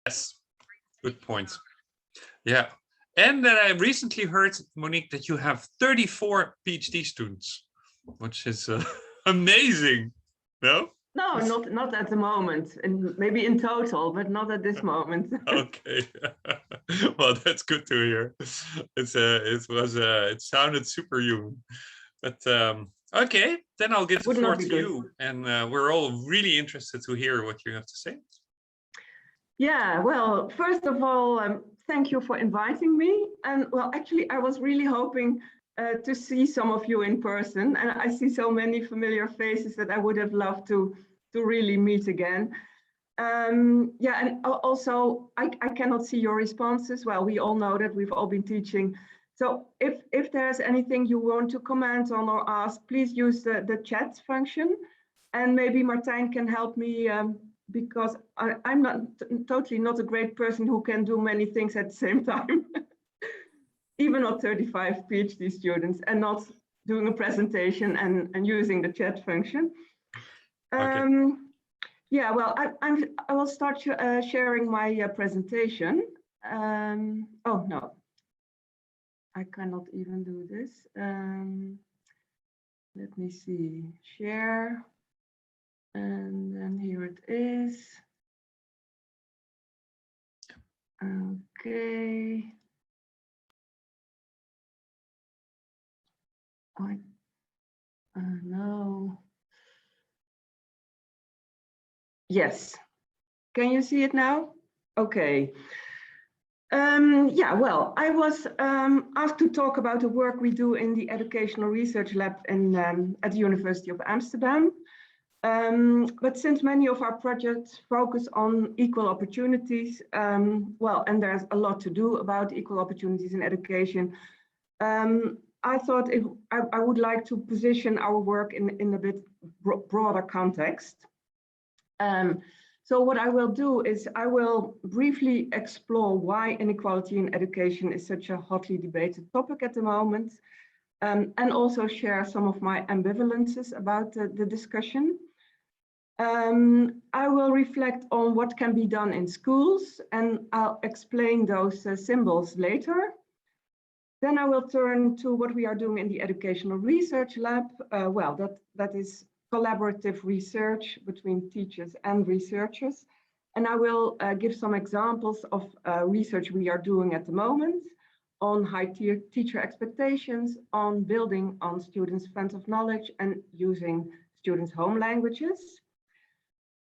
Yes, good point. Yeah. And then I recently heard, Monique, that you have 34 PhD students, which is amazing. No? No, not at the moment, and maybe in total, but not at this moment. Okay. Well, that's good to hear. It sounded superhuman. But okay, then I'll give the floor to you, and we're all really interested to hear what you have to say. Yeah, well, first of all, thank you for inviting me. And well, actually, I was really hoping to see some of you in person, and I see so many familiar faces that I would have loved to really meet again. Yeah, and also I cannot see your responses. Well, we all know that we've all been teaching. So if there's anything you want to comment on or ask, please use the chat function, and maybe Martijn can help me because I'm totally not a great person who can do many things at the same time. Even not 35 PhD students and not doing a presentation and using the chat function. Okay. Yeah, well, I will start sharing my presentation. Oh, no, I cannot even do this. Let me see, share. And then here it is. Okay. No. Yes. Can you see it now? Okay. Yeah, well, I was asked to talk about the work we do in the Educational Research Lab at the University of Amsterdam. But since many of our projects focus on equal opportunities, well, and there's a lot to do about equal opportunities in education, I thought I would like to position our work in a bit broader context. So what I will do is I will briefly explore why inequality in education is such a hotly debated topic at the moment, and also share some of my ambivalences about the discussion. I will reflect on what can be done in schools, and I'll explain those symbols later. Then I will turn to what we are doing in the Educational Research Lab. Well, that is collaborative research between teachers and researchers. And I will give some examples of research we are doing at the moment on high-tier teacher expectations, on building on students' funds of knowledge and using students' home languages.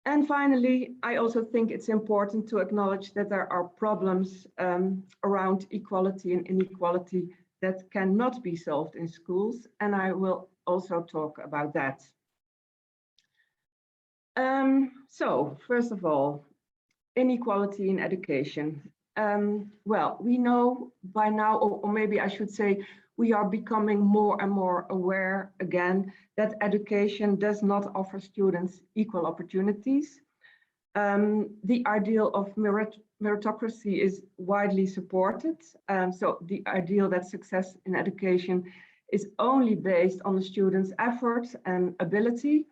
And finally, I also think it's important to acknowledge that there are problems around equality and inequality that cannot be solved in schools, and I will also talk about that. So, first of all, inequality in education. Well, we know by now, or maybe I should say, we are becoming more and more aware again that education does not offer students equal opportunities. The ideal of meritocracy is widely supported. So the ideal that success in education is only based on the student's efforts and ability,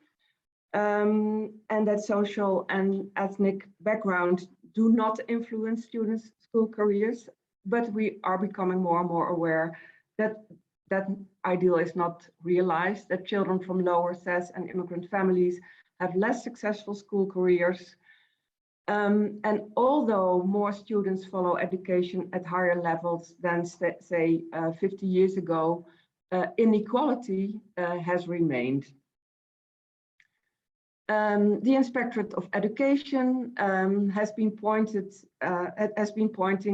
and that social and ethnic background do not influence students' school careers, but we are becoming more and more aware that that ideal is not realized, that children from lower SES and immigrant families have less successful school careers. And although more students follow education at higher levels than, say, 50 years ago, inequality has remained. The Inspectorate of Education has been pointing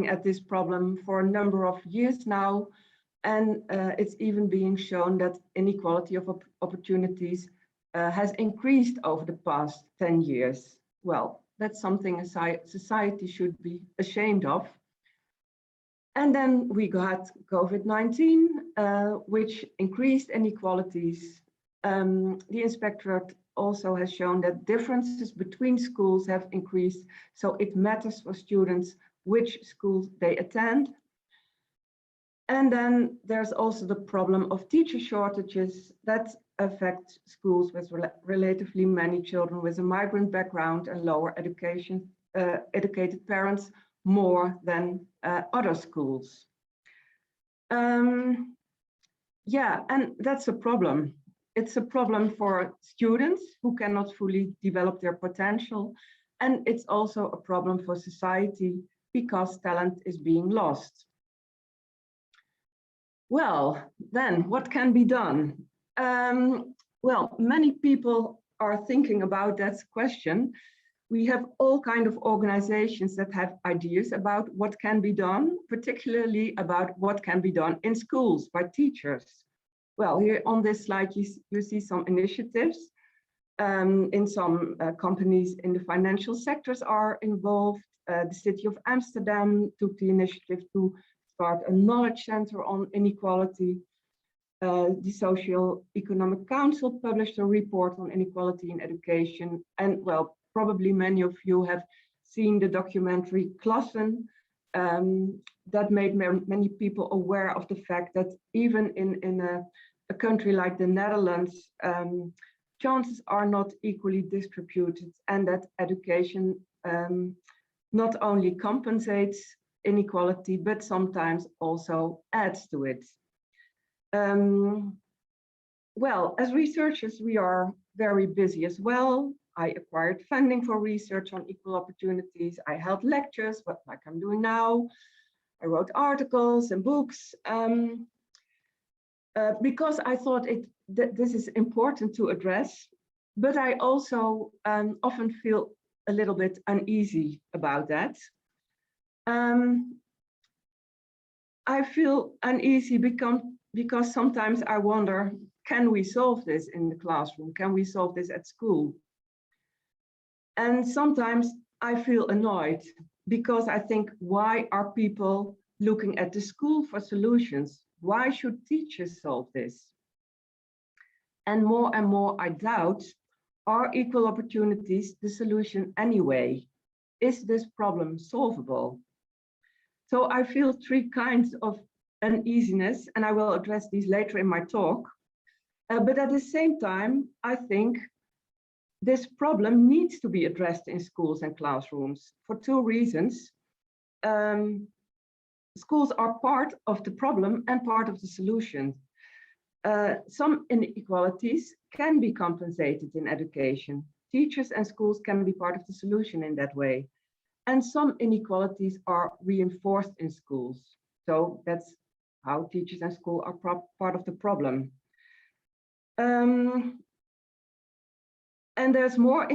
at this problem for a number of years now, and it's even being shown that inequality of opportunities has increased over the past 10 years. Well, that's something a society should be ashamed of. And then we got COVID-19, which increased inequalities. The Inspectorate also has shown that differences between schools have increased, so it matters for students which schools they attend. And then there's also the problem of teacher shortages that affect schools with relatively many children with a migrant background and lower education educated parents more than other schools. Yeah, and that's a problem. It's a problem for students who cannot fully develop their potential. And it's also a problem for society because talent is being lost. Well, then what can be done? Well, many people are thinking about that question. We have all kinds of organizations that have ideas about what can be done, particularly about what can be done in schools by teachers. Well, here on this slide, you see some initiatives. In some companies in the financial sectors are involved. The city of Amsterdam took the initiative to start a knowledge center on inequality. The Social Economic Council published a report on inequality in education. And well, probably many of you have seen the documentary Klassen that made many people aware of the fact that even in a country like the Netherlands, chances are not equally distributed, and that education not only compensates inequality, but sometimes also adds to it. Well, as researchers, we are very busy as well. I acquired funding for research on equal opportunities. I held lectures, like I'm doing now. I wrote articles and books because I thought this is important to address, but I also often feel a little bit uneasy about that. I feel uneasy because sometimes I wonder, can we solve this in the classroom? Can we solve this at school? And sometimes I feel annoyed because I think, why are people looking at the school for solutions? Why should teachers solve this? And more I doubt, are equal opportunities the solution anyway? Is this problem solvable? So I feel three kinds of uneasiness, and I will address these later in my talk. But at the same time, I think this problem needs to be addressed in schools and classrooms for two reasons. Schools are part of the problem and part of the solution. Some inequalities can be compensated in education. Teachers and schools can be part of the solution in that way. And some inequalities are reinforced in schools. So that's how teachers and school are part of the problem. And there's more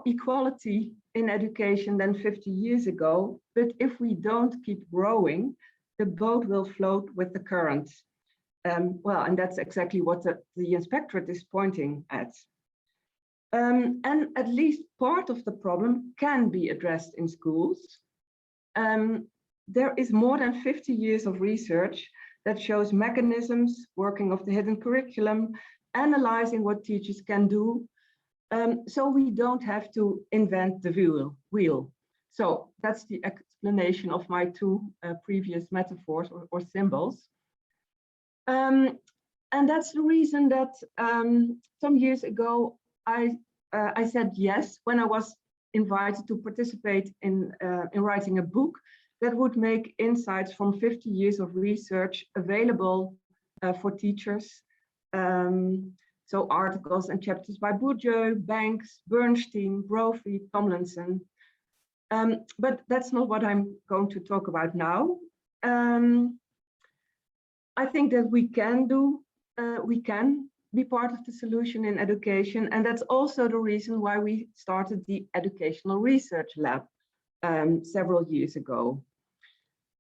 equality in education than 50 years ago, but if we don't keep growing, the boat will float with the current. Well, and that's exactly what the inspectorate is pointing at. And at least part of the problem can be addressed in schools. There is more than 50 years of research that shows mechanisms, working of the hidden curriculum, analyzing what teachers can do. So we don't have to invent the wheel. So that's the explanation of my two previous metaphors or symbols. And that's the reason that some years ago, I said yes when I was invited to participate in writing a book that would make insights from 50 years of research available for teachers. So articles and chapters by Bourdieu, Banks, Bernstein, Brophy, Tomlinson. But that's not what I'm going to talk about now. I think that we can be part of the solution in education, and that's also the reason why we started the Educational Research Lab several years ago.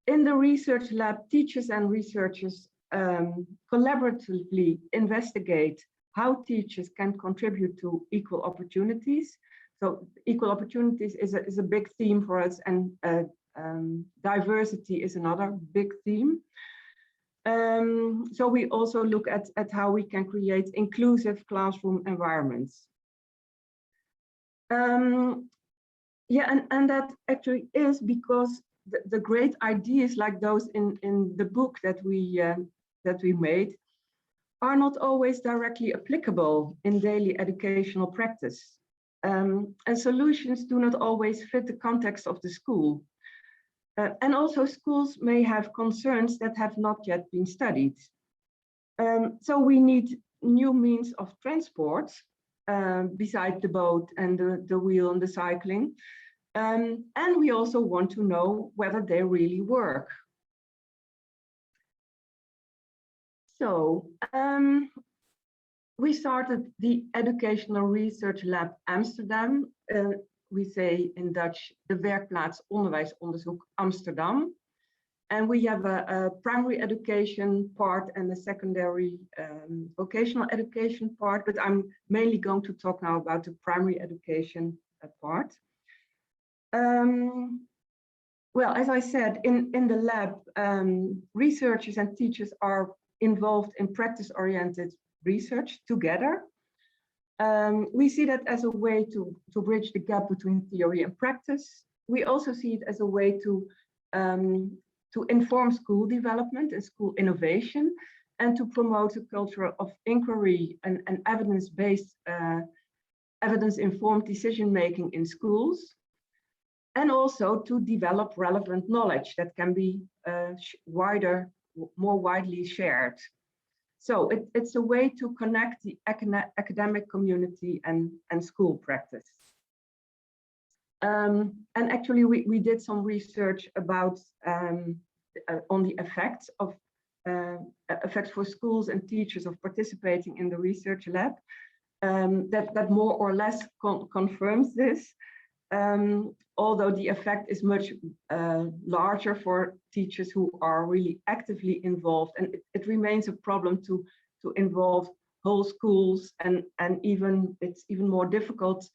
In the research lab, teachers and researchers collaboratively investigate how teachers can contribute to equal opportunities. So equal opportunities is a big theme for us, and diversity is another big theme. So we also look at how we can create inclusive classroom environments. Yeah, and that actually is because the great ideas like those in the book that we made are not always directly applicable in daily educational practice. and solutions do not always fit the context of the school. And also schools may have concerns that have not yet been studied. So we need new means of transport beside the boat and the wheel and the cycling. And we also want to know whether they really work. So we started the Educational Research Lab Amsterdam. We say in Dutch, de werkplaats onderwijsonderzoek Amsterdam. And we have a primary education part and a secondary vocational education part, but I'm mainly going to talk now about the primary education part. Well, as I said, in the lab, researchers and teachers are involved in practice-oriented research together. We see that as a way to bridge the gap between theory and practice. We also see it as a way to inform school development and school innovation, and to promote a culture of inquiry and evidence-based, evidence-informed decision-making in schools, and also to develop relevant knowledge that can be more widely shared. So it's a way to connect the academic community and school practice. And actually, we did some research about on the effects for schools and teachers of participating in the research lab. That more or less confirms this. Although the effect is much larger for teachers who are really actively involved, and it remains a problem to involve whole schools, and it's even more difficult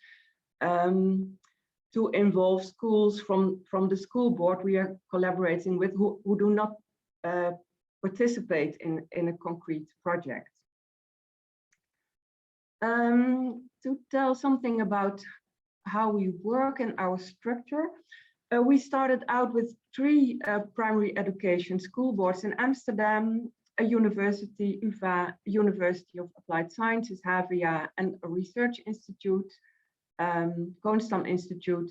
to involve schools from the school board we are collaborating with who do not participate in a concrete project. To tell something about how we work and our structure, we started out with 3 primary education school boards in Amsterdam, a university, UvA, University of Applied Sciences, HVA, and a research institute, Koonstam Institute.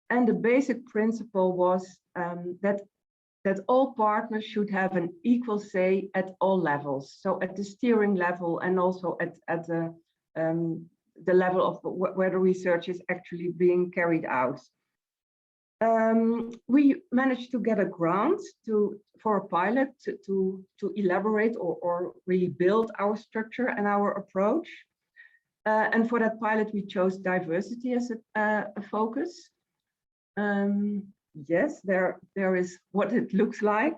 And the basic principle was that all partners should have an equal say at all levels. So at the steering level, and also at the level of where the research is actually being carried out. We managed to get a grant for a pilot to elaborate or really build our structure and our approach. And for that pilot, we chose diversity as a focus. Yes, there is what it looks like.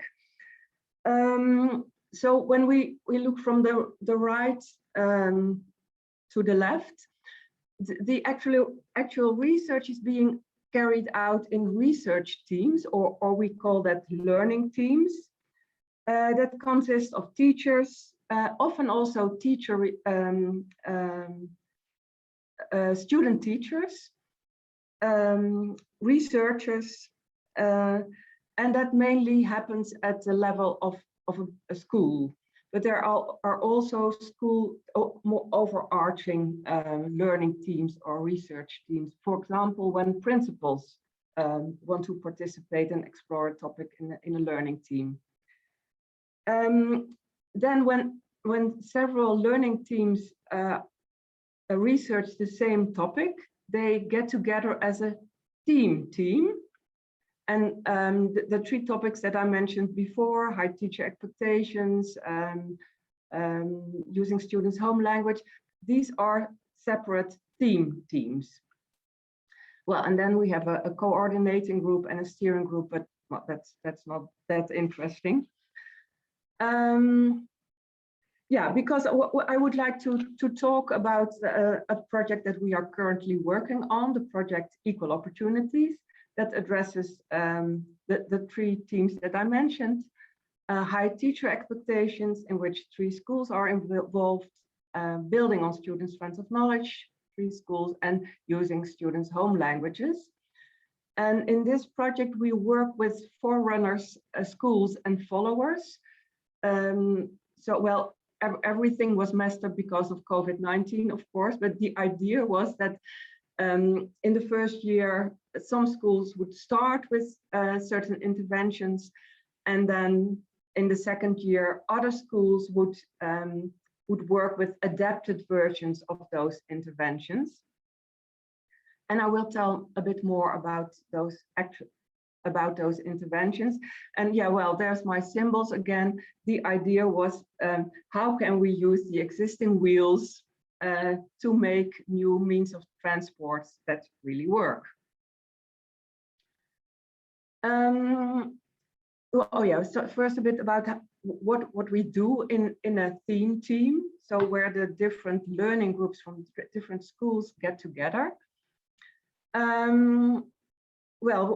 So when we look from the right to the left, the actual research is being carried out in research teams, or we call that learning teams, that consist of teachers, often also student teachers, researchers, and that mainly happens at the level of a school. But there are also more overarching learning teams or research teams. For example, when principals want to participate and explore a topic in a learning team. Then when several learning teams research the same topic, they get together as a team. And the 3 topics that I mentioned before, high teacher expectations, using students' home language, these are separate teams. Well, and then we have a coordinating group and a steering group, but well, that's not that interesting. Yeah, because I would like to talk about a project that we are currently working on, the project Equal Opportunities, that addresses the 3 themes that I mentioned. High teacher expectations, in which 3 schools are involved, building on students' strengths of knowledge, 3 schools, and using students' home languages. And in this project, we work with forerunners, schools, and followers. So, well, everything was messed up because of COVID-19, of course, but the idea was that In the first year, some schools would start with certain interventions, and then in the second year, other schools would work with adapted versions of those interventions. And I will tell a bit more about those interventions. And yeah, well, there's my symbols again. The idea was, how can we use the existing wheels to make new means of transport that really work? Oh yeah, so first a bit about what we do in a theme team. So where the different learning groups from different schools get together. Well,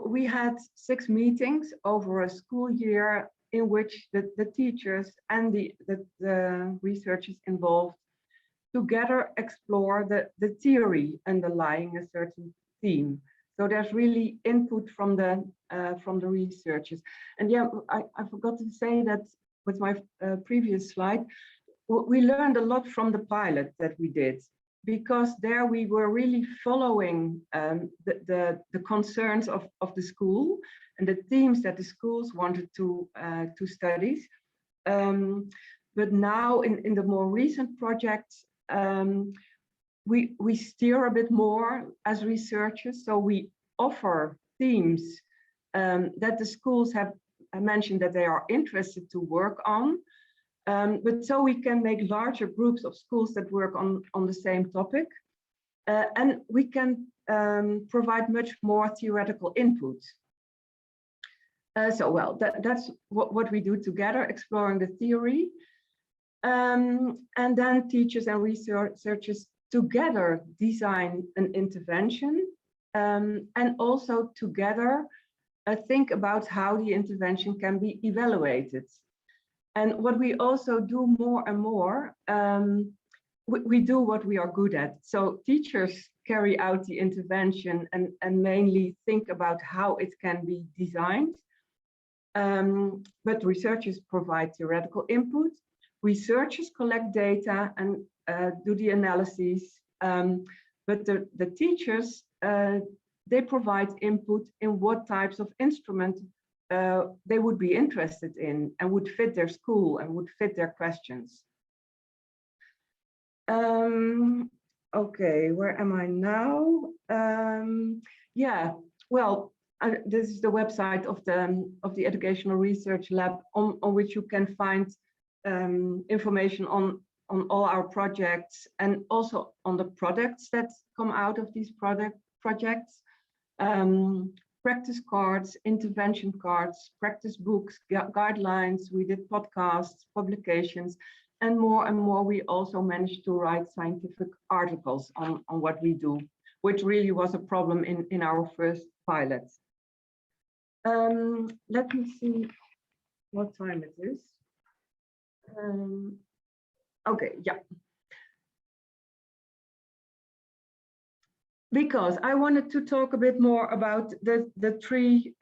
we had 6 meetings over a school year in which the teachers and the researchers involved together explore the theory underlying a certain theme. So there's really input from the researchers. And yeah, I forgot to say that with my previous slide, we learned a lot from the pilot that we did, because there we were really following the concerns of the school and the themes that the schools wanted to study. But now in the more recent projects, we steer a bit more as researchers. So we offer themes that the schools have mentioned that they are interested to work on. But so we can make larger groups of schools that work on the same topic. And we can provide much more theoretical input. So, well, that's what we do together, exploring the theory. And then teachers and researchers together design an intervention, and also together think about how the intervention can be evaluated. And what we also do more and more, we do what we are good at. So teachers carry out the intervention and mainly think about how it can be designed. But researchers provide theoretical input. Researchers collect data and do the analyses. But the teachers, they provide input in what types of instruments they would be interested in and would fit their school and would fit their questions. Okay, where am I now? Yeah, well, this is the website of the Educational Research Lab, on which you can find information on all our projects and also on the products that come out of these projects. Practice cards, intervention cards, practice books, guidelines. We did podcasts, publications, and more we also managed to write scientific articles on what we do, which really was a problem in our first pilot. Let me see what time it is. Okay, yeah. Because I wanted to talk a bit more about the 3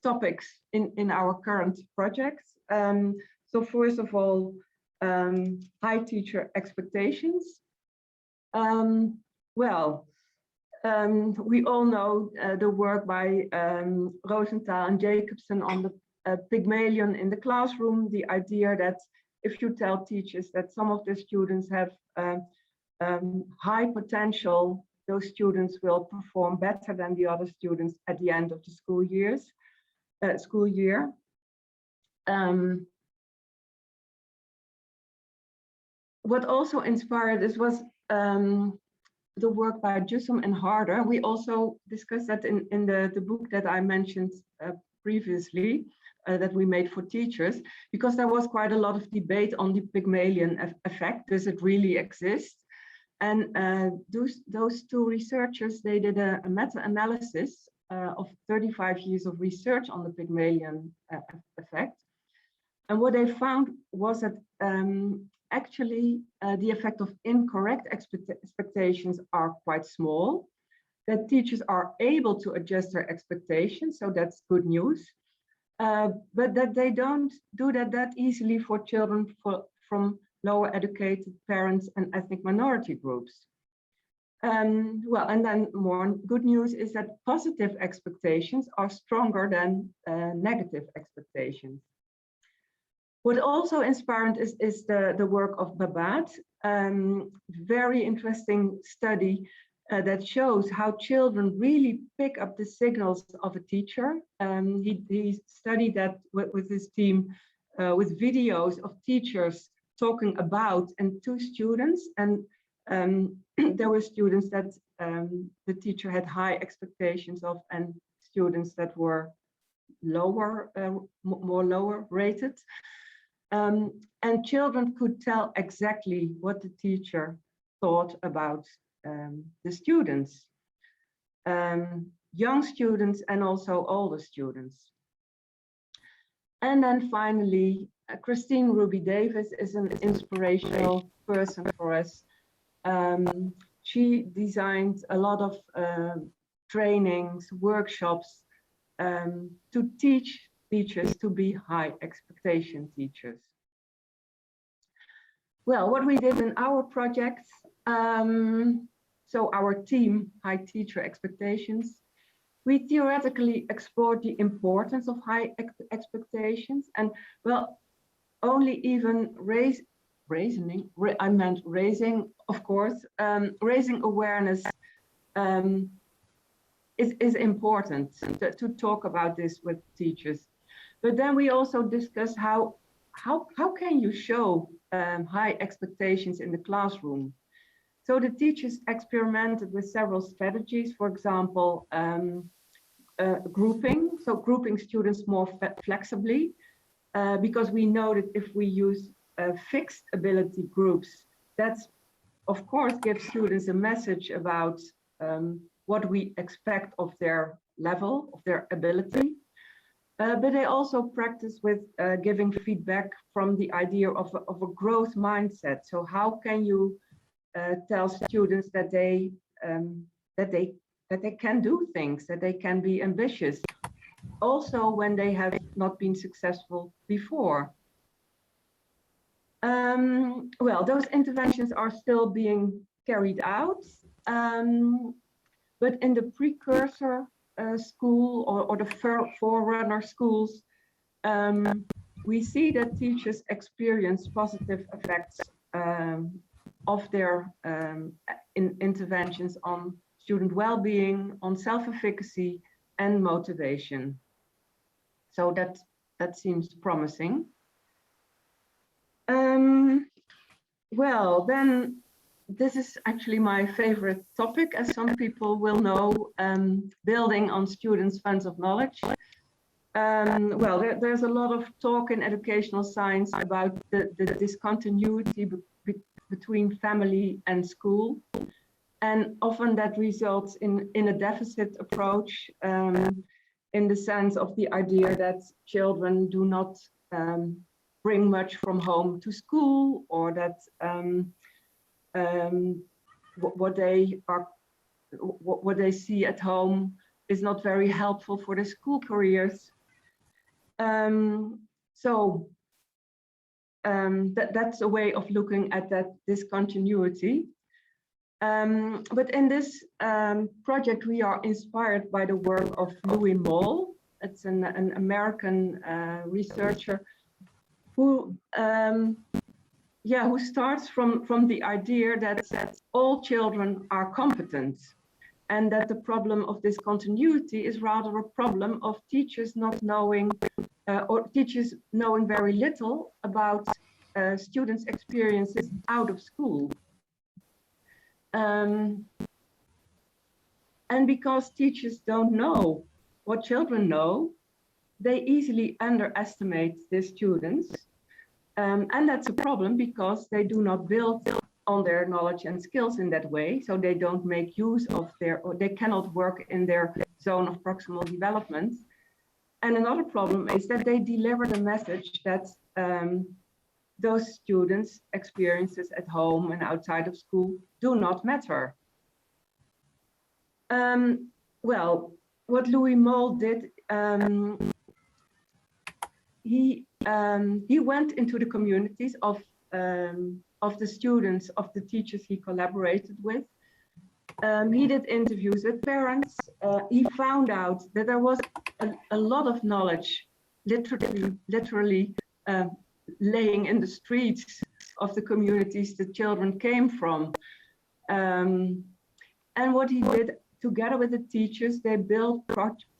topics in our current projects. So first of all, high teacher expectations. Well, we all know the work by Rosenthal and Jacobson on the Pygmalion in the classroom, the idea that if you tell teachers that some of the students have high potential, those students will perform better than the other students at the end of the school year. What also inspired us was the work by Jussum and Harder. We also discussed that in the book that I mentioned previously, that we made for teachers, because there was quite a lot of debate on the Pygmalion effect. Does it really exist? And those 2 researchers, they did a meta-analysis of 35 years of research on the Pygmalion effect. And what they found was that actually the effect of incorrect expectations are quite small, that teachers are able to adjust their expectations, so that's good news, but that they don't do that easily for children from lower educated parents and ethnic minority groups. Well, and then more good news is that positive expectations are stronger than negative expectations. What also inspiring is the work of Babat, very interesting study that shows how children really pick up the signals of a teacher. He studied that with his team with videos of teachers talking about and to students, and there were students that the teacher had high expectations of, and students that were lower, more lower rated. And children could tell exactly what the teacher thought about the students, young students and also older students. And then finally, Christine Ruby Davis is an inspirational person for us. She designed a lot of trainings, workshops to teach teachers to be high expectation teachers. Well, what we did in our project, so our team, High Teacher Expectations, we theoretically explored the importance of high expectations, and well, only even raising, of course, raising awareness is important to talk about this with teachers. But then we also discussed how can you show high expectations in the classroom. So the teachers experimented with several strategies, for example, grouping students more flexibly, because we know that if we use fixed ability groups, that's of course gives students a message about what we expect of their level, of their ability. But they also practice with giving feedback from the idea of a growth mindset. So how can you tell students that they can do things, that they can be ambitious, also when they have not been successful before. Well, those interventions are still being carried out, but in the precursor school or the forerunner schools, we see that teachers experience positive effects of their interventions on student well-being, on self-efficacy and motivation. So that seems promising. Well, then this is actually my favorite topic, as some people will know, building on students' funds of knowledge. Well, there's a lot of talk in educational science about the discontinuity between family and school. And often that results in a deficit approach, in the sense of the idea that children do not bring much from home to school, or that what they see at home is not very helpful for their school careers. That's a way of looking at that discontinuity. But in this project, we are inspired by the work of Louis Moll. It's an American researcher who starts from the idea that all children are competent, and that the problem of discontinuity is rather a problem of teachers not knowing, or teachers knowing very little about students' experiences out of school. And because teachers don't know what children know, they easily underestimate their students. And that's a problem because they do not build on their knowledge and skills in that way. So they don't make use of or they cannot work in their zone of proximal development. And another problem is that they deliver the message that those students' experiences at home and outside of school do not matter. Well, what Louis Moll did, he went into the communities of the students, of the teachers he collaborated with, He did interviews with parents. He found out that there was a lot of knowledge literally laying in the streets of the communities the children came from. And what he did together with the teachers, they built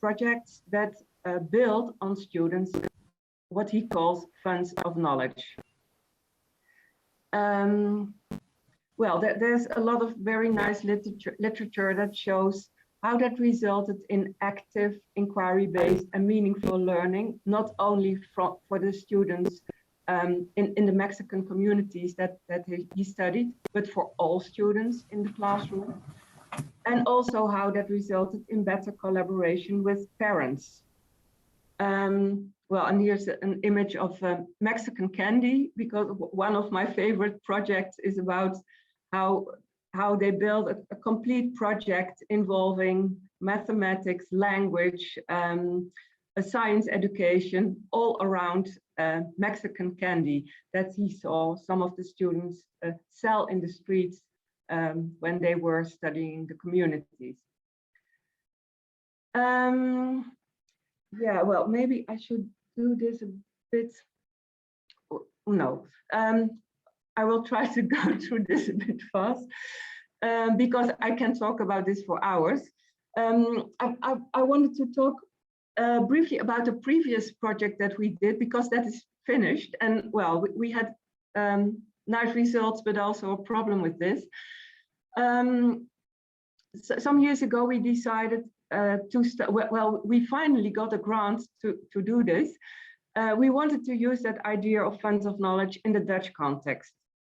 projects that build on students what he calls funds of knowledge. Well, there's a lot of very nice literature that shows how that resulted in active, inquiry-based and meaningful learning, not only for the students in the Mexican communities that he studied, but for all students in the classroom. And also how that resulted in better collaboration with parents. Well, and here's an image of Mexican candy, because one of my favorite projects is about how they build a complete project involving mathematics, language, a science education, all around Mexican candy that he saw some of the students sell in the streets when they were studying the communities. Yeah, well, maybe I should do this a bit. No, I will try to go through this a bit fast because I can talk about this for hours. I wanted to talk briefly about the previous project that we did, because that is finished. And well, we had nice results, but also a problem with this. So some years ago, we decided we finally got a grant to do this. We wanted to use that idea of funds of knowledge in the Dutch context.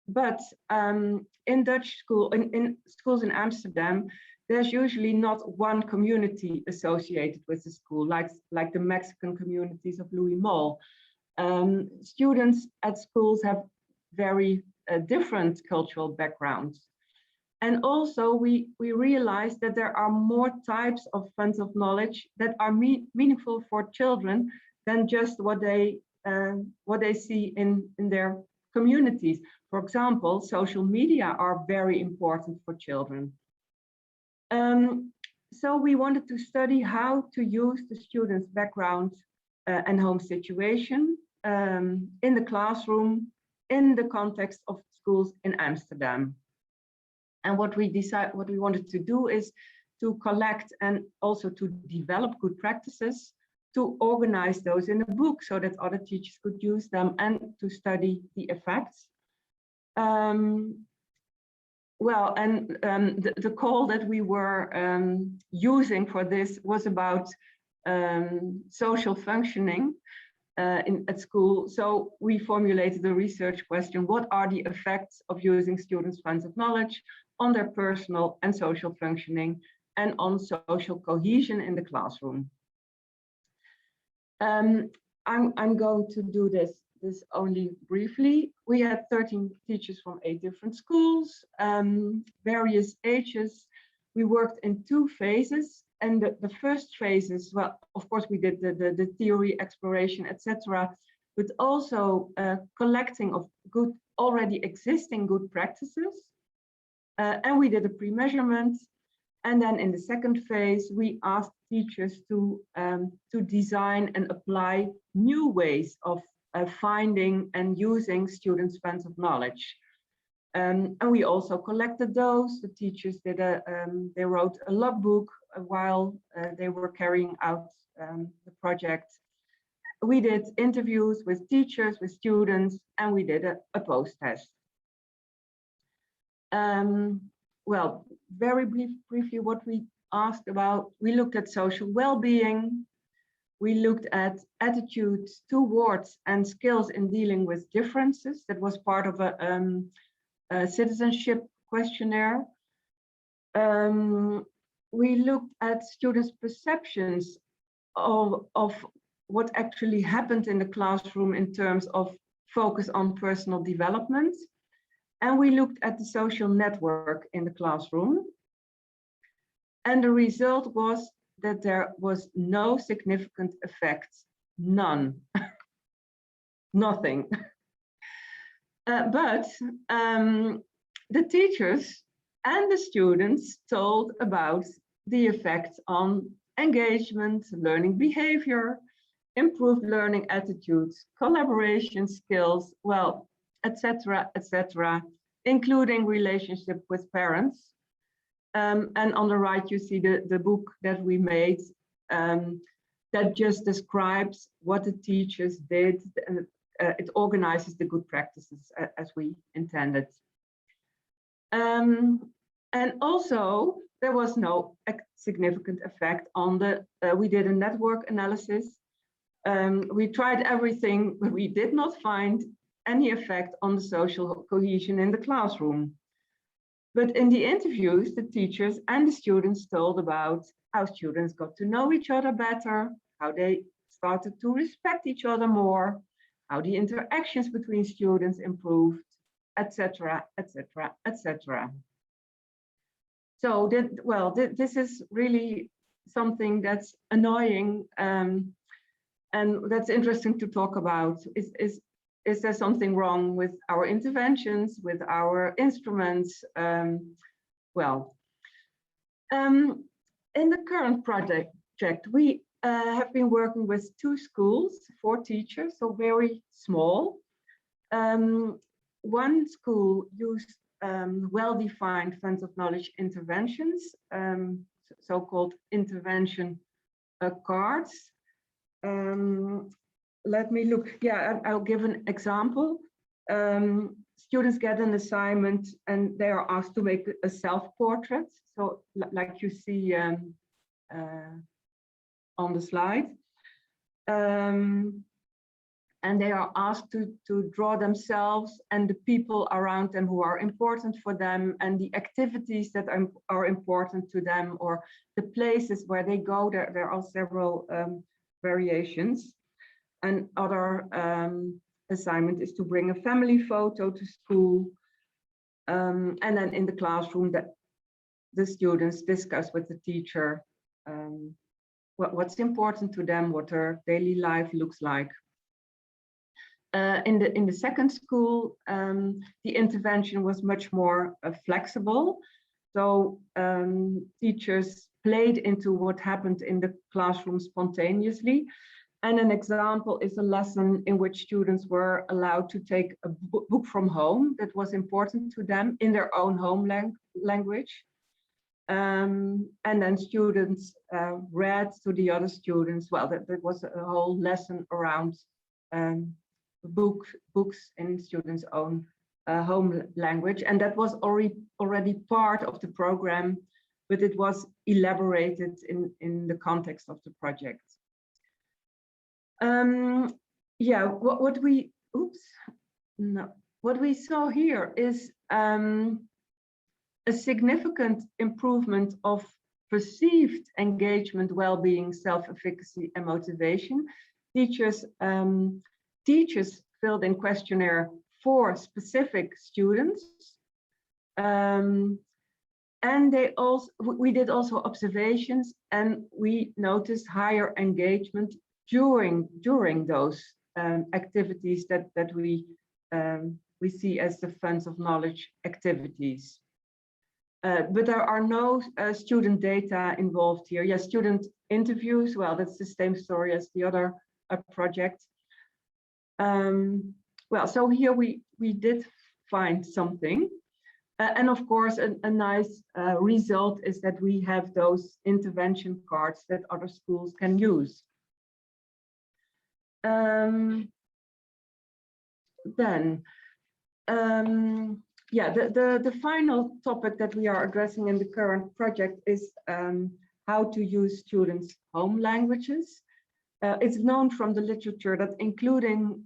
But in Dutch in schools in Amsterdam, there's usually not one community associated with the school, like the Mexican communities of Louis Mall. Students at schools have very different cultural backgrounds. And also we realized that there are more types of funds of knowledge that are meaningful for children than just what they see in their communities. For example, social media are very important for children. So we wanted to study how to use the students' background and home situation in the classroom, in the context of schools in Amsterdam. And what we wanted to do is to collect and also to develop good practices, to organize those in a book so that other teachers could use them, and to study the effects. Well, and the call that we were using for this was about social functioning at school. So we formulated a research question: what are the effects of using students' funds of knowledge on their personal and social functioning and on social cohesion in the classroom? I'm going to do this only briefly. We had 13 teachers from 8 different schools, various ages. We worked in 2 phases, and the first phase is, well, of course, we did the theory, exploration, etc., but also collecting of good, already existing good practices. And we did a pre-measurement. And then in the second phase, we asked teachers to design and apply new ways of finding and using students' funds of knowledge. And we also collected those. The teachers did they wrote a logbook while they were carrying out the project. We did interviews with teachers, with students, and we did a post-test. Well, very briefly, what we asked about, we looked at social well-being. We looked at attitudes towards and skills in dealing with differences. That was part of a citizenship questionnaire. We looked at students' perceptions of what actually happened in the classroom in terms of focus on personal development. And we looked at the social network in the classroom. And the result was that there was no significant effect, none, nothing. But the teachers and the students told about the effects on engagement, learning behavior, improved learning attitudes, collaboration skills, well, etc., etc., including relationship with parents. And on the right, you see the book that we made that just describes what the teachers did. And it organizes the good practices as we intended. And also, there was no significant effect on the, we did a network analysis. We tried everything, but we did not find any effect on the social cohesion in the classroom. But in the interviews, the teachers and the students told about how students got to know each other better, how they started to respect each other more, how the interactions between students improved, etc., etc., etc. So this is really something that's annoying and that's interesting to talk about. Is there something wrong with our interventions, with our instruments? In the current project, we have been working with 2 schools, 4 teachers, so very small. One school used well-defined funds of knowledge interventions, so-called intervention cards. Let me look. Yeah, I'll give an example. Students get an assignment and they are asked to make a self-portrait. So like you see on the slide. And they are asked to draw themselves and the people around them who are important for them and the activities that are important to them or the places where they go. There are several variations. And other assignment is to bring a family photo to school. And then in the classroom that the students discuss with the teacher what's important to them, what their daily life looks like. In the second school, the intervention was much more flexible. So teachers played into what happened in the classroom spontaneously. And an example is a lesson in which students were allowed to take a book from home that was important to them in their own home language. And then students read to the other students. Well, that was a whole lesson around books in students' own home language. And that was already part of the program, but it was elaborated in the context of the project. What we saw here is a significant improvement of perceived engagement, well-being, self-efficacy, and motivation. Teachers filled in questionnaire for specific students, and we did also observations, and we noticed higher engagement during those activities that we see as the funds of knowledge activities. But there are no student data involved here. Yes, student interviews, well, that's the same story as the other project. So here we did find something. And of course, a nice result is that we have those intervention cards that other schools can use. The final topic that we are addressing in the current project is how to use students' home languages. It's known from the literature that including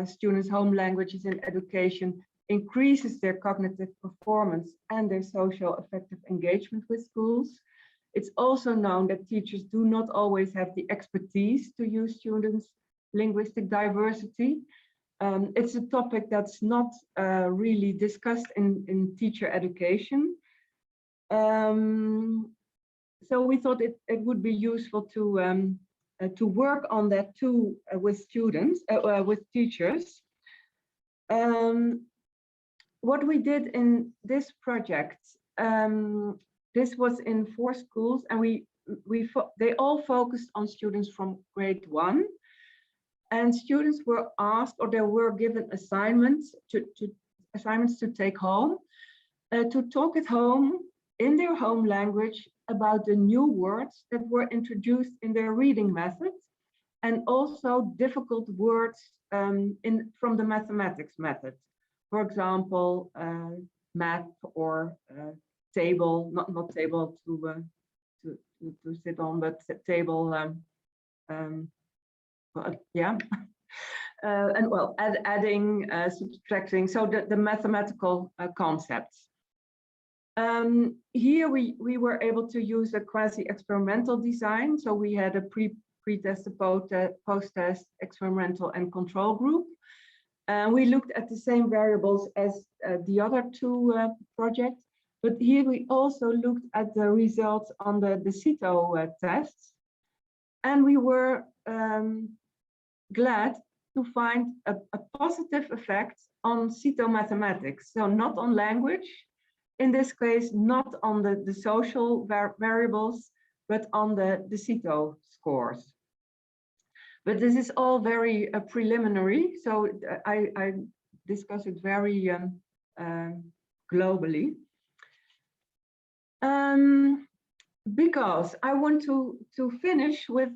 students' home languages in education increases their cognitive performance and their social effective engagement with schools. It's also known that teachers do not always have the expertise to use students' linguistic diversity. It's a topic that's not really discussed in teacher education. So we thought it would be useful to work on that too with students, with teachers. what we did in this project, this was in 4 schools, and they all focused on students from grade 1. And students were asked, or they were given assignments to take home, to talk at home in their home language about the new words that were introduced in their reading method, and also difficult words from the mathematics method. For example, map or table, not table to sit on, but table. Well, yeah. And well, adding, subtracting, so the mathematical concepts. Here we were able to use a quasi-experimental design. So we had a pre-test, post-test, experimental and control group. We looked at the same variables as the other 2 projects, but here we also looked at the results on the CITO tests. And we were glad to find a positive effect on CITO mathematics. So not on language, in this case, not on the social variables, but on the CITO scores. But this is all very preliminary, so I discuss it very globally. Because I want to finish with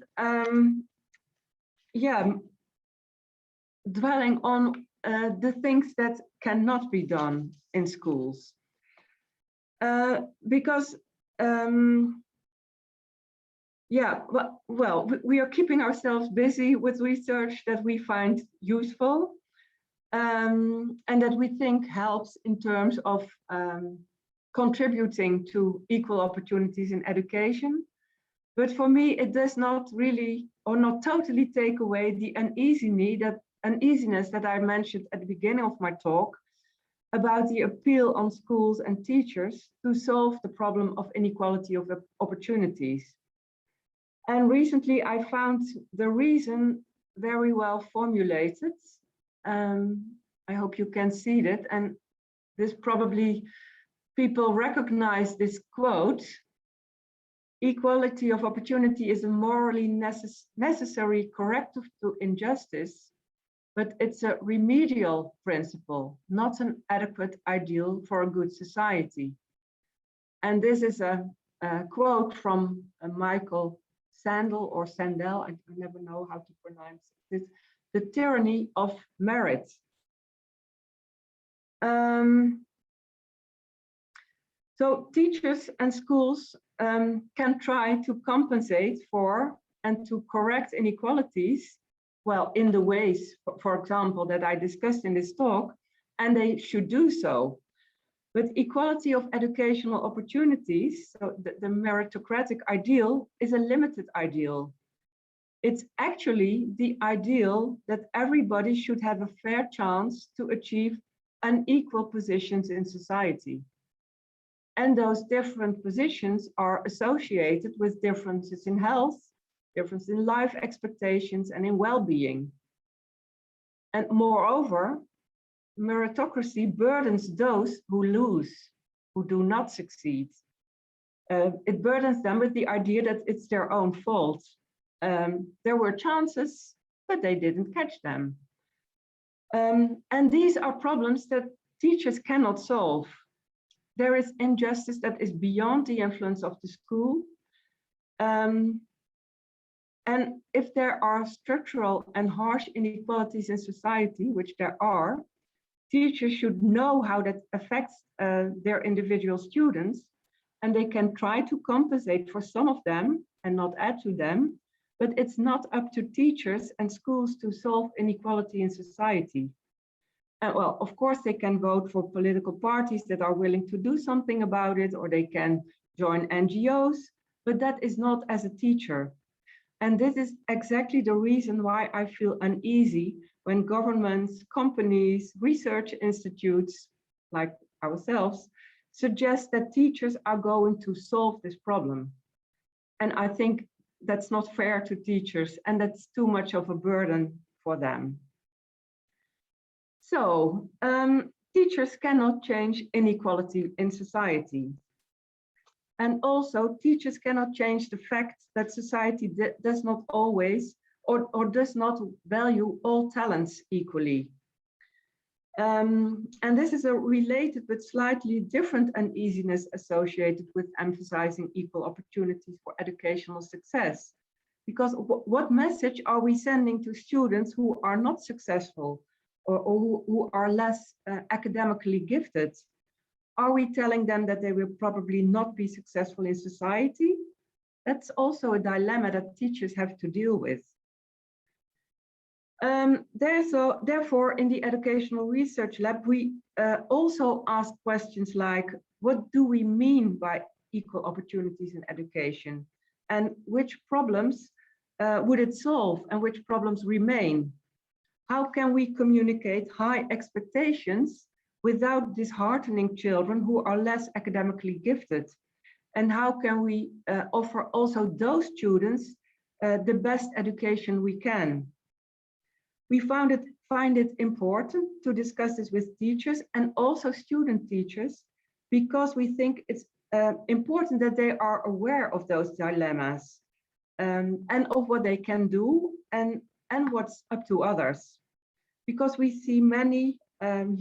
dwelling on the things that cannot be done in schools. Because we are keeping ourselves busy with research that we find useful and that we think helps in terms of contributing to equal opportunities in education. But for me, it does not really, or not totally, take away the uneasiness that I mentioned at the beginning of my talk about the appeal on schools and teachers to solve the problem of inequality of opportunities. And recently I found the reason very well formulated. I hope you can see that. And this probably people recognize this quote: equality of opportunity is a morally necessary corrective to injustice, but it's a remedial principle, not an adequate ideal for a good society. And this is a quote from Michael Sandel or Sandel, I never know how to pronounce it, The Tyranny of Merit. So teachers and schools can try to compensate for and to correct inequalities, well, in the ways, for example, that I discussed in this talk, and they should do so. But equality of educational opportunities, so the meritocratic ideal, is a limited ideal. It's actually the ideal that everybody should have a fair chance to achieve unequal positions in society. And those different positions are associated with differences in health, difference in life expectations, and in well-being. And moreover, meritocracy burdens those who lose, who do not succeed. It burdens them with the idea that it's their own fault. There were chances, but they didn't catch them. And these are problems that teachers cannot solve. There is injustice that is beyond the influence of the school. And if there are structural and harsh inequalities in society, which there are, teachers should know how that affects their individual students, and they can try to compensate for some of them and not add to them, but it's not up to teachers and schools to solve inequality in society. And well, of course, they can vote for political parties that are willing to do something about it, or they can join NGOs, but that is not as a teacher. And this is exactly the reason why I feel uneasy when governments, companies, research institutes like ourselves suggest that teachers are going to solve this problem. And I think that's not fair to teachers, and that's too much of a burden for them. So teachers cannot change inequality in society. And also, teachers cannot change the fact that society does not always or does not value all talents equally. And this is a related but slightly different uneasiness associated with emphasizing equal opportunities for educational success. Because what message are we sending to students who are not successful or who are less academically gifted? Are we telling them that they will probably not be successful in society? That's also a dilemma that teachers have to deal with. Therefore, in the Educational Research Lab, we also ask questions like, what do we mean by equal opportunities in education? And which problems would it solve and which problems remain? How can we communicate high expectations without disheartening children who are less academically gifted? And how can we offer also those students the best education we can? We find it important to discuss this with teachers and also student teachers, because we think it's important that they are aware of those dilemmas and of what they can do and what's up to others. Because we see many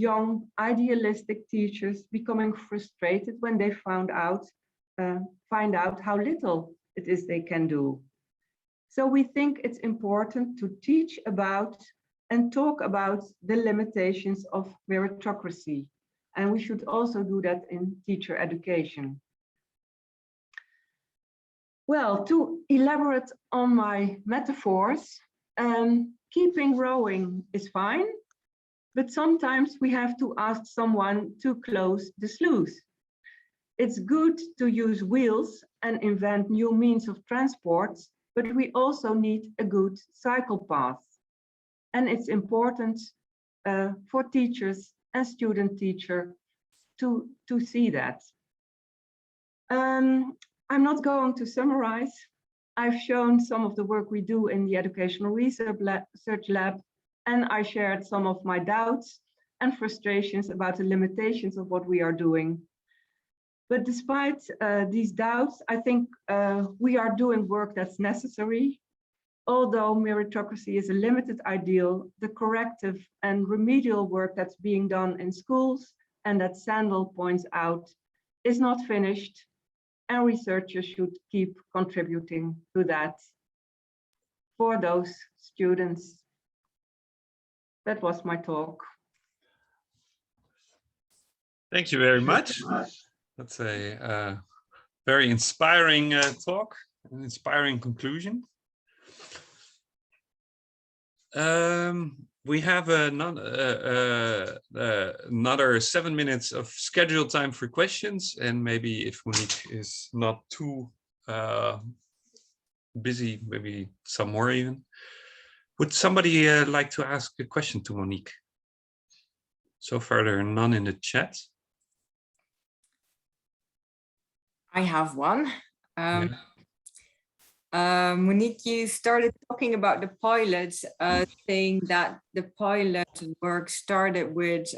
young idealistic teachers becoming frustrated when they find out how little it is they can do. So we think it's important to teach about and talk about the limitations of meritocracy. And we should also do that in teacher education. Well, to elaborate on my metaphors, keeping rowing is fine, but sometimes we have to ask someone to close the sluice. It's good to use wheels and invent new means of transport, but we also need a good cycle path. And it's important for teachers and student teachers to see that. I'm not going to summarize. I've shown some of the work we do in the Educational Research Lab, and I shared some of my doubts and frustrations about the limitations of what we are doing. But despite these doubts, I think we are doing work that's necessary. Although meritocracy is a limited ideal, the corrective and remedial work that's being done in schools and that Sandel points out is not finished, and researchers should keep contributing to that for those students. That was my talk. Thank you very much. That's a very inspiring talk, an inspiring conclusion. We have another 7 minutes of scheduled time for questions, and maybe if Monique is not too busy, maybe some more even. Would somebody like to ask a question to Monique? So far, there are none in the chat. I have one. Monique, you started talking about the pilot, saying that the pilot work started with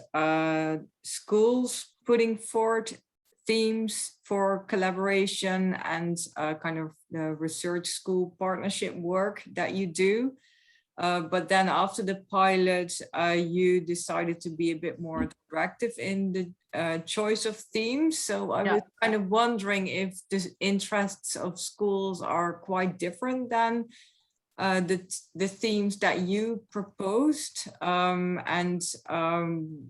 schools putting forward themes for collaboration and kind of the research school partnership work that you do. But then after the pilot, you decided to be a bit more directive in the choice of themes. So I was kind of wondering if the interests of schools are quite different than the themes that you proposed, and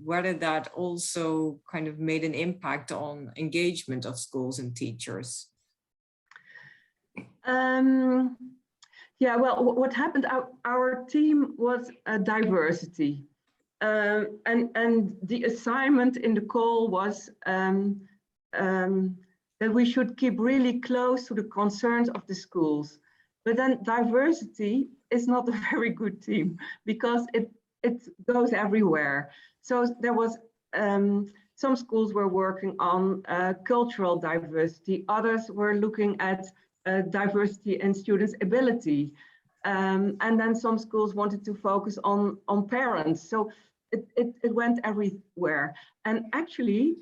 whether that also kind of made an impact on engagement of schools and teachers. Yeah, well, what happened, our team was diversity. And the assignment in the call was that we should keep really close to the concerns of the schools. But then diversity is not a very good team because it goes everywhere. So there was, some schools were working on cultural diversity, others were looking at diversity in students' ability. And then some schools wanted to focus on parents. So it went everywhere. And actually,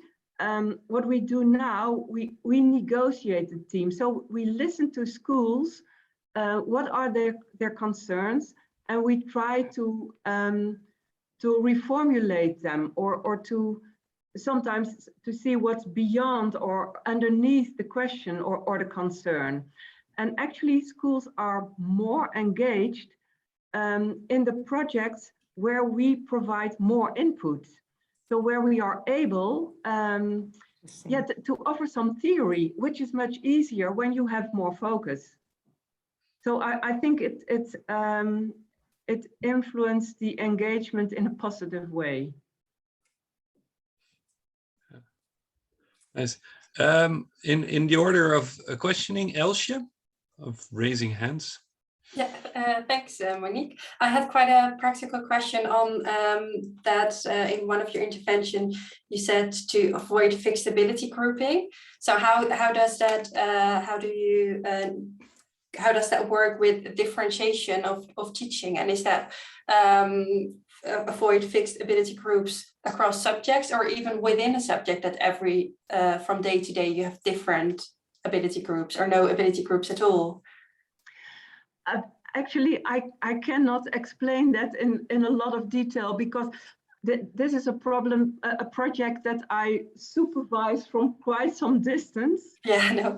what we do now, we negotiate the team. So we listen to schools, what are their concerns, and we try to reformulate them, or to sometimes to see what's beyond or underneath the question or the concern. And actually, schools are more engaged in the projects where we provide more input. So where we are able to offer some theory, which is much easier when you have more focus. So I think it influenced the engagement in a positive way. Nice. In the order of questioning, Elsje, of raising hands. Yeah, thanks, Monique. I had quite a practical question on that. In one of your intervention, you said to avoid fixed ability grouping. So how does that how does that work with differentiation of teaching? And is that avoid fixed ability groups across subjects, or even within a subject, that every from day to day you have different ability groups, or no ability groups at all? Actually, I cannot explain that in a lot of detail, because this is a project that I supervise from quite some distance. Yeah, no.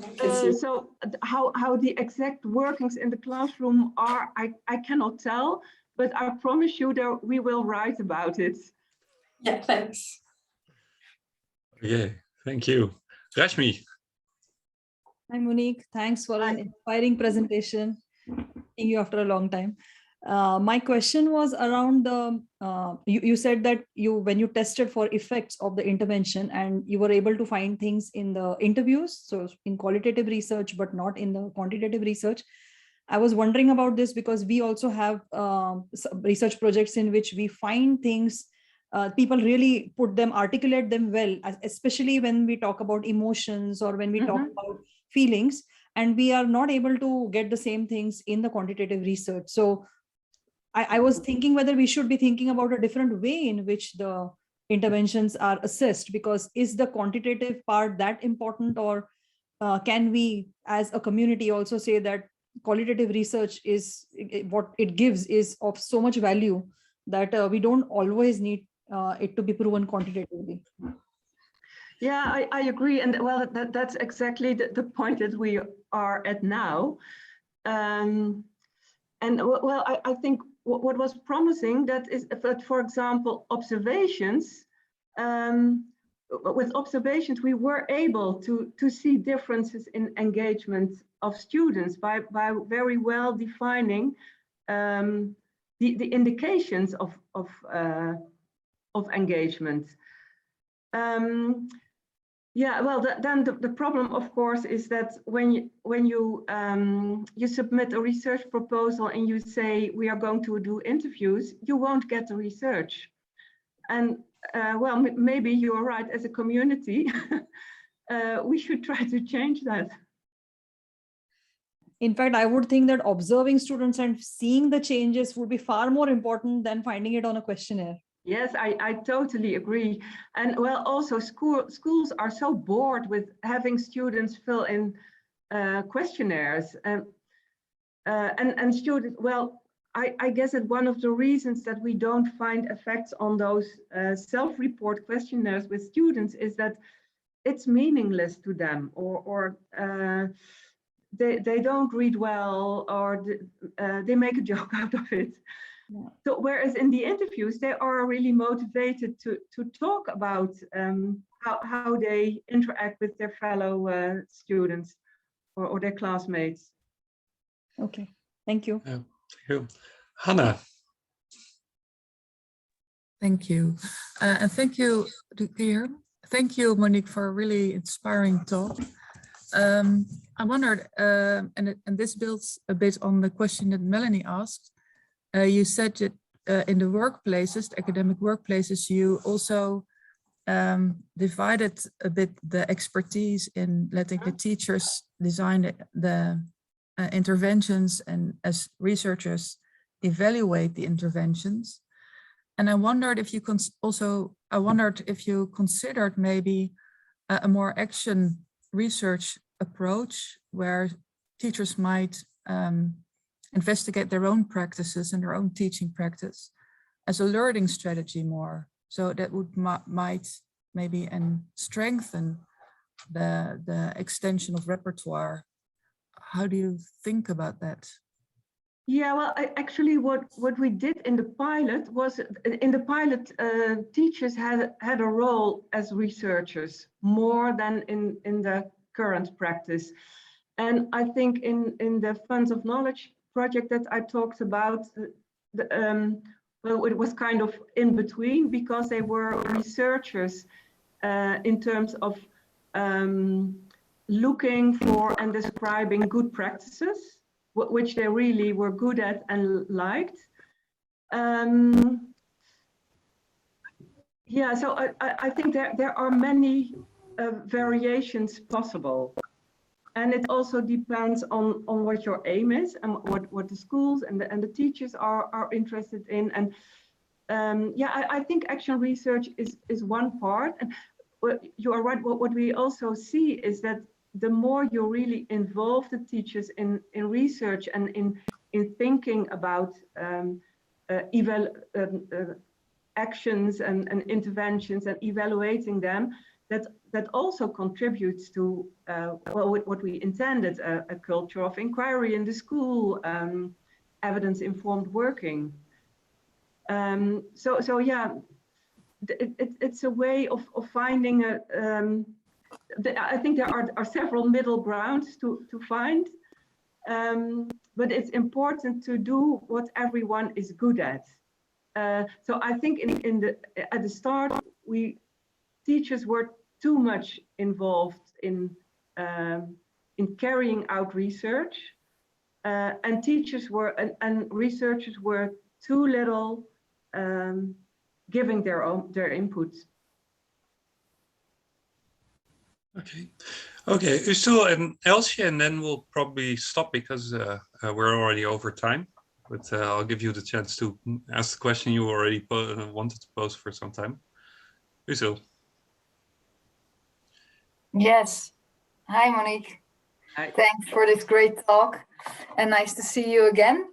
So how the exact workings in the classroom are, I cannot tell, but I promise you that we will write about it. Yeah, thanks. Yeah, thank you. Rashmi. Hi, Monique. Thanks for an inspiring presentation. Seeing you after a long time. My question was around the, you said that when you tested for effects of the intervention and you were able to find things in the interviews, so in qualitative research, but not in the quantitative research. I was wondering about this because we also have research projects in which we find things, people really articulate them well, especially when we talk about emotions or when we talk about feelings, and we are not able to get the same things in the quantitative research. So I was thinking whether we should be thinking about a different way in which the interventions are assessed, because is the quantitative part that important, or can we as a community also say that qualitative research is what it gives is of so much value that we don't always need it to be proven quantitatively? Yeah, I agree. And well, that's exactly the point that we are at now. And well, I think what was promising that is that, for example, observations, with observations, we were able to see differences in engagement of students by very well defining the indications of engagement. Yeah, well, then the problem, of course, is that when you submit a research proposal and you say we are going to do interviews, you won't get the research. And well, maybe you are right. As a community, we should try to change that. In fact, I would think that observing students and seeing the changes would be far more important than finding it on a questionnaire. Yes, I totally agree. And well, also schools are so bored with having students fill in questionnaires. And students, well, I guess that one of the reasons that we don't find effects on those self-report questionnaires with students is that it's meaningless to them, or they don't read well, or they make a joke out of it. Yeah. So whereas in the interviews, they are really motivated to talk about how they interact with their fellow students or their classmates. Okay, thank you. Thank you. Hannah. Thank you. And thank you, dear. Thank you, Monique, for a really inspiring talk. I wondered, and this builds a bit on the question that Melanie asked. You said that in the workplaces, the academic workplaces, you also divided a bit the expertise in letting the teachers design the interventions, and as researchers evaluate the interventions. And I wondered if you considered maybe a more action research approach where teachers might investigate their own practices and their own teaching practice as a learning strategy more. So that would might maybe strengthen the extension of repertoire. How do you think about that? Yeah, well, actually what we did in the pilot was, teachers had a role as researchers more than in the current practice. And I think in the Funds of Knowledge project that I talked about, well, it was kind of in between, because they were researchers in terms of looking for and describing good practices, which they really were good at and liked. Yeah, so I think there are many variations possible. And it also depends on what your aim is and what the schools and the teachers are interested in. And yeah, I think action research is one part. And you are right. What we also see is that the more you really involve the teachers in research and in thinking about actions and interventions and evaluating them, that also contributes to well, what we intended, a culture of inquiry in the school, evidence-informed working. So yeah, it's a way of finding a. I think there are several middle grounds to find, but it's important to do what everyone is good at. So I think at the start, teachers were too much involved in carrying out research, and teachers were and researchers were too little giving their input. Okay, Ursula and Elsje, and then we'll probably stop because we're already over time. But I'll give you the chance to ask the question you already wanted to pose for some time. Ursula. Yes. Hi, Monique. Hi. Thanks for this great talk, and nice to see you again.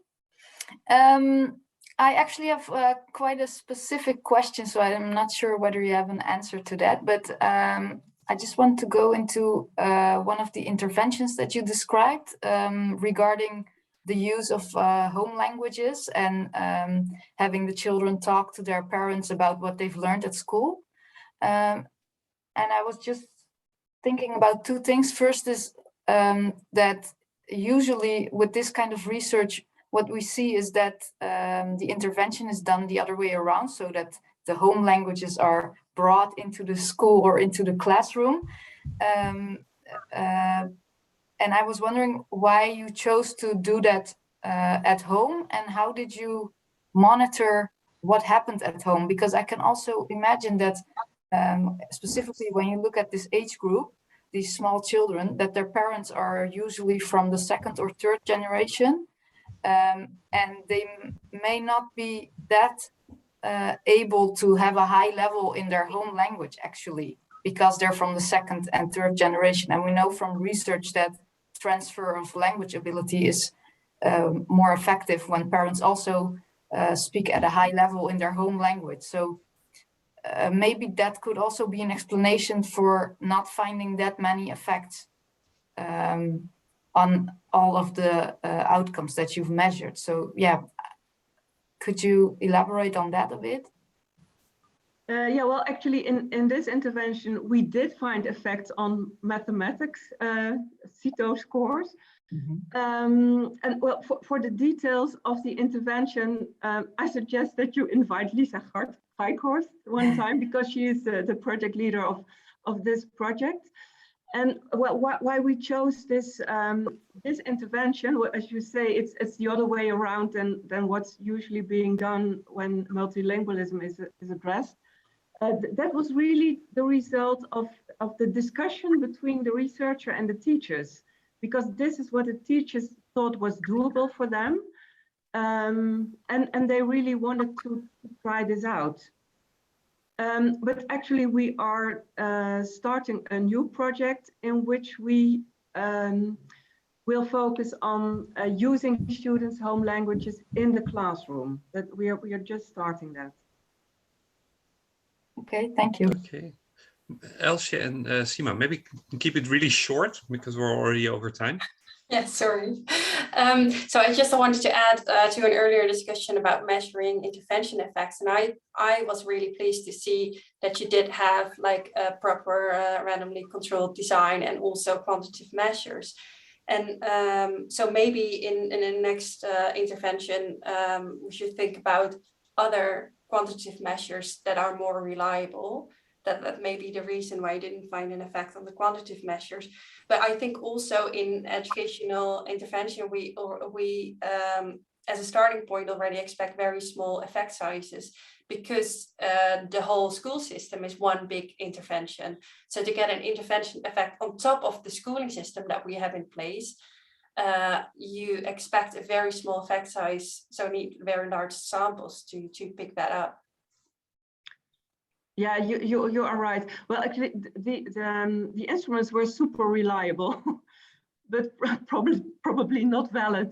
I actually have quite a specific question, so I'm not sure whether you have an answer to that, but I just want to go into one of the interventions that you described regarding the use of home languages and having the children talk to their parents about what they've learned at school. And I was just thinking about two things. First is that usually with this kind of research, what we see is that the intervention is done the other way around, so that the home languages are brought into the school or into the classroom. And I was wondering why you chose to do that at home, and how did you monitor what happened at home? Because I can also imagine that specifically when you look at this age group, these small children, that their parents are usually from the second or third generation, and they may not be that able to have a high level in their home language, actually, because they're from the second and third generation. And we know from research that transfer of language ability is more effective when parents also speak at a high level in their home language. So maybe that could also be an explanation for not finding that many effects on all of the outcomes that you've measured. So yeah, could you elaborate on that a bit? Yeah, well, actually, in this intervention, we did find effects on mathematics, CITO scores. Mm-hmm. And well, for the details of the intervention, I suggest that you invite Lisa Geikhorst one time, because she is the project leader of this project. And well, why we chose this this intervention, well, as you say, it's the other way around than what's usually being done when multilingualism is addressed. That was really the result of the discussion between the researcher and the teachers, because this is what the teachers thought was doable for them. and they really wanted to try this out. But actually we are starting a new project in which we will focus on using students' home languages in the classroom. That we are just starting that. Okay, thank you. Okay. Elsje and Sima, maybe keep it really short because we're already over time. Yeah, sorry. So I just wanted to add to an earlier discussion about measuring intervention effects. And I was really pleased to see that you did have like a proper randomly controlled design and also quantitative measures. And so maybe in the next intervention, we should think about other quantitative measures that are more reliable. That may be the reason why you didn't find an effect on the quantitative measures. But I think also in educational intervention, we as a starting point already expect very small effect sizes because the whole school system is one big intervention. So to get an intervention effect on top of the schooling system that we have in place, you expect a very small effect size, so need very large samples to pick that up. Yeah, you are right. Well, actually, the instruments were super reliable, but probably not valid.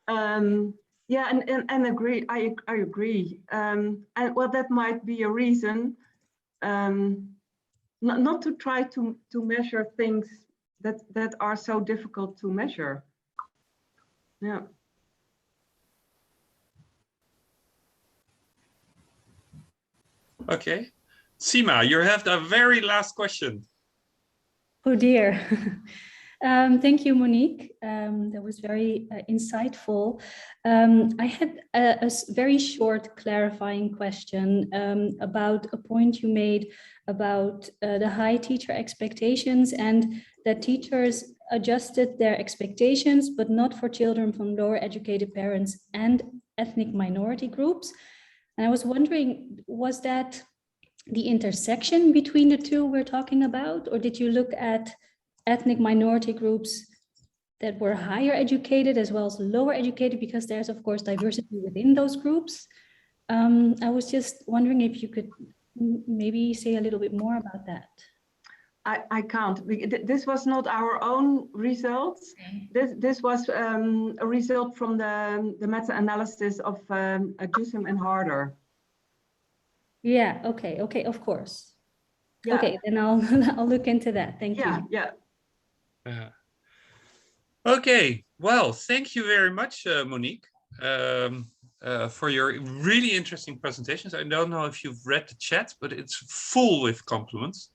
Yeah, and agree. I agree. And well, that might be a reason not to try to measure things that are so difficult to measure. Yeah. Okay. Sima, you have the very last question. Oh dear. Thank you, Monique. That was very insightful. I had a very short clarifying question about a point you made about the high teacher expectations and that teachers adjusted their expectations, but not for children from lower educated parents and ethnic minority groups. And I was wondering, was that the intersection between the two we're talking about, or did you look at ethnic minority groups that were higher educated as well as lower educated, because there's of course diversity within those groups? I was just wondering if you could maybe say a little bit more about that. I can't. This was not our own results. Okay. This was a result from the meta-analysis of Jusem and Harder. Yeah, okay, of course. Yeah. Okay, then I'll look into that. Thank you. Yeah. Okay, well, thank you very much, Monique, for your really interesting presentations. I don't know if you've read the chat, but it's full with compliments.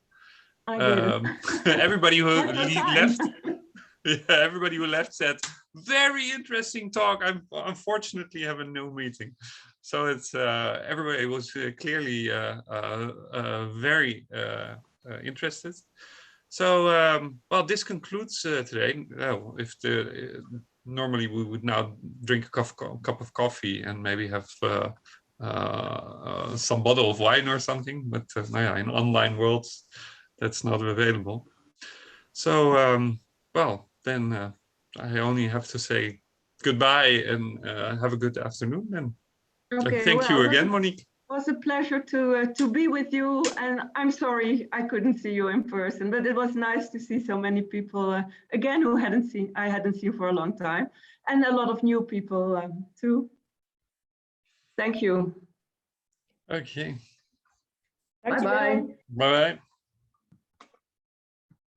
I did. Everybody who left, everybody who left said, very interesting talk. I unfortunately have a new meeting. So it's everybody was clearly very interested. So well, this concludes today. Normally we would now drink a cup of coffee and maybe have some bottle of wine or something, but in online worlds that's not available. So well, then I only have to say goodbye and have a good afternoon. And okay, thank you again, Monique. It was a pleasure to be with you, and I'm sorry I couldn't see you in person, but it was nice to see so many people again who I hadn't seen for a long time, and a lot of new people too. Thank you. Okay. Bye-bye. Bye-bye.